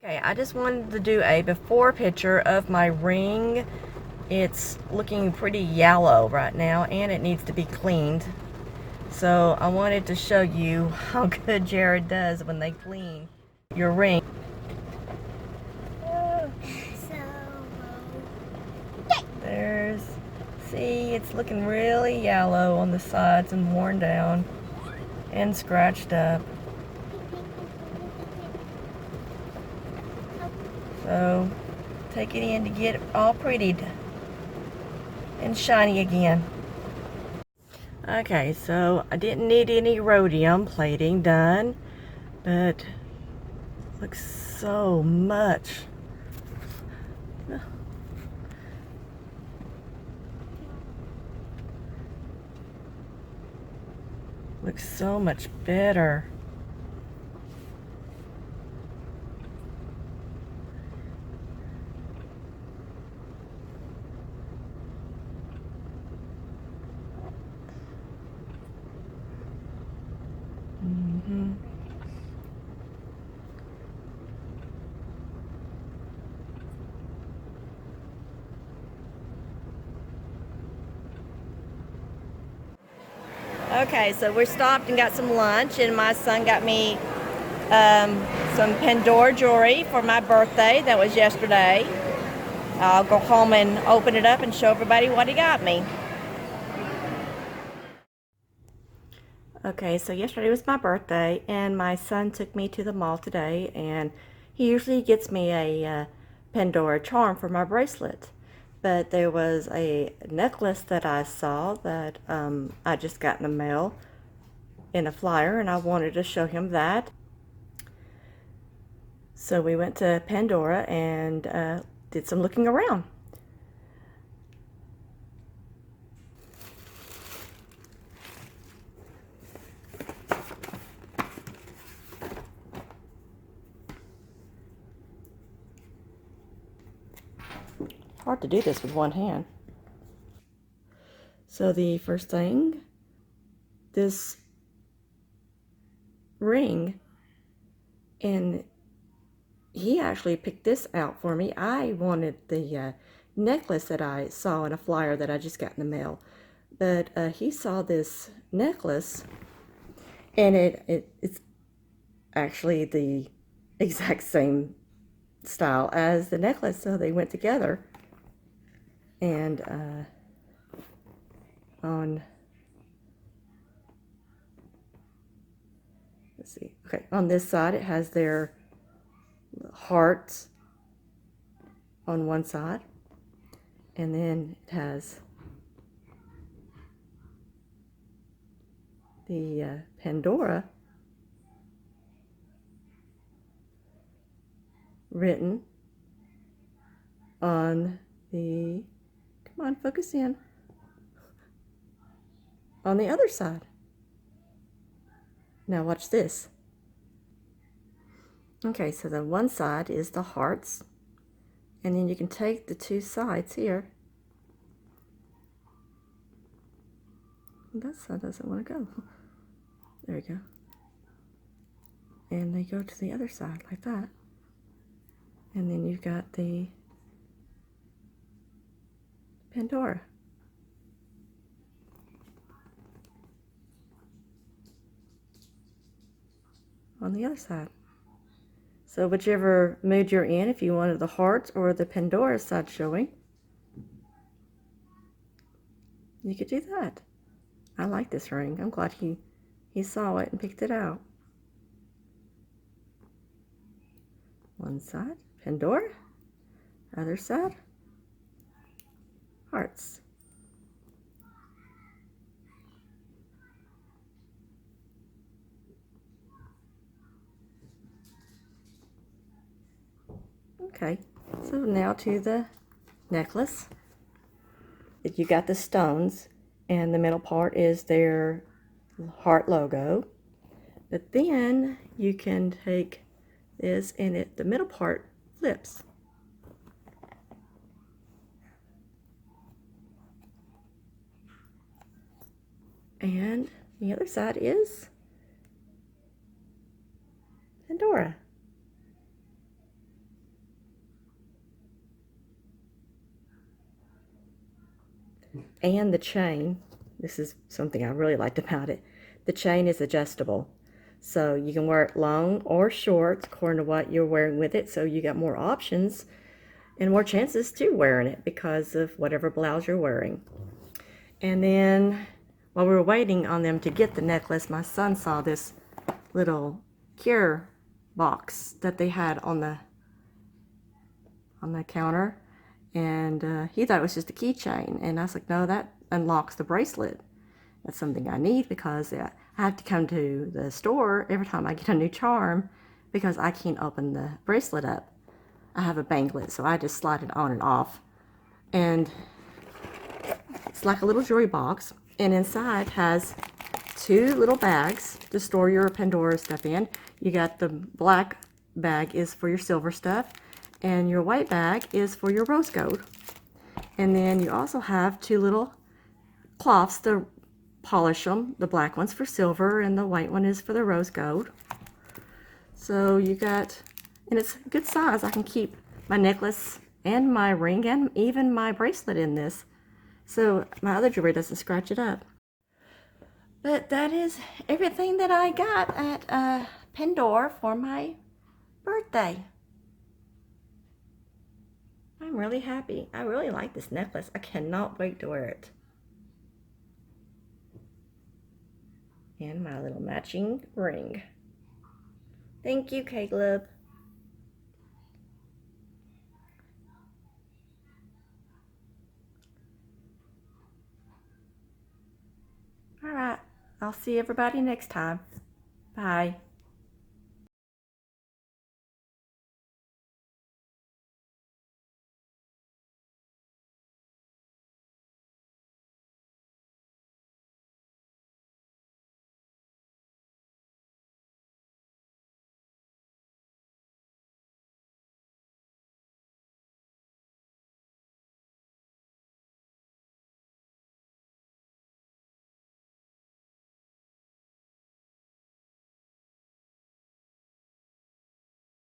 Okay, I just wanted to do a before picture of my ring. It's looking pretty yellow right now and it needs to be cleaned. So I wanted to show you how good Jared does when they clean your ring. There's, see, it's looking really yellow on the sides and worn down and scratched up. So take it in to get it all prettied and shiny again. Okay, so I didn't need any rhodium plating done, but looks so much. Looks so much better. Mm-hmm. Okay, so we stopped and got some lunch, and my son got me some Pandora jewelry for my birthday. That was yesterday. I'll go home and open it up and show everybody what he got me. Okay, so yesterday was my birthday, and my son took me to the mall today, and he usually gets me a Pandora charm for my bracelet. But there was a necklace that I saw that I just got in the mail in a flyer, and I wanted to show him that. So we went to Pandora and did some looking around. Hard to do this with one hand. So the first thing, this ring, and he actually picked this out for me. I wanted the necklace that I saw in a flyer that I just got in the mail, but he saw this necklace, and it's actually the exact same style as the necklace, so they went together. And let's see, okay, on this side it has their hearts on one side, and then it has the Pandora written on the, come on, focus in, on the other side. Now watch this. Okay, so the one side is the hearts, and then you can take the two sides here. That side doesn't want to go. There we go. And they go to the other side like that. And then you've got the Pandora. On the other side. So whichever mood you're in, if you wanted the hearts or the Pandora side showing, you could do that. I like this ring. I'm glad he saw it and picked it out. One side, Pandora. Other side, hearts. Okay, so now to the necklace. You got the stones, and the middle part is their heart logo. But then you can take this, and the middle part flips. And the other side is Pandora. And the chain, this is something I really liked about it. The chain is adjustable. So you can wear it long or short according to what you're wearing with it. So you got more options and more chances to wearing it because of whatever blouse you're wearing. And then while we were waiting on them to get the necklace, my son saw this little cure box that they had on the counter, and he thought it was just a keychain, and I was like, no, that unlocks the bracelet. That's something I need because I have to come to the store every time I get a new charm because I can't open the bracelet up. I have a banglet, so I just slide it on and off, and it's like a little jewelry box, and inside has two little bags to store your Pandora stuff in. You got the black bag is for your silver stuff, and your white bag is for your rose gold. And then you also have two little cloths to polish them. The black one's for silver, and the white one is for the rose gold. So you got, and it's a good size. I can keep my necklace and my ring and even my bracelet in this, so my other jewelry doesn't scratch it up. But that is everything that I got at Pandora for my birthday. I'm really happy. I really like this necklace. I cannot wait to wear it. And my little matching ring. Thank you, Caleb. All right. I'll see everybody next time. Bye.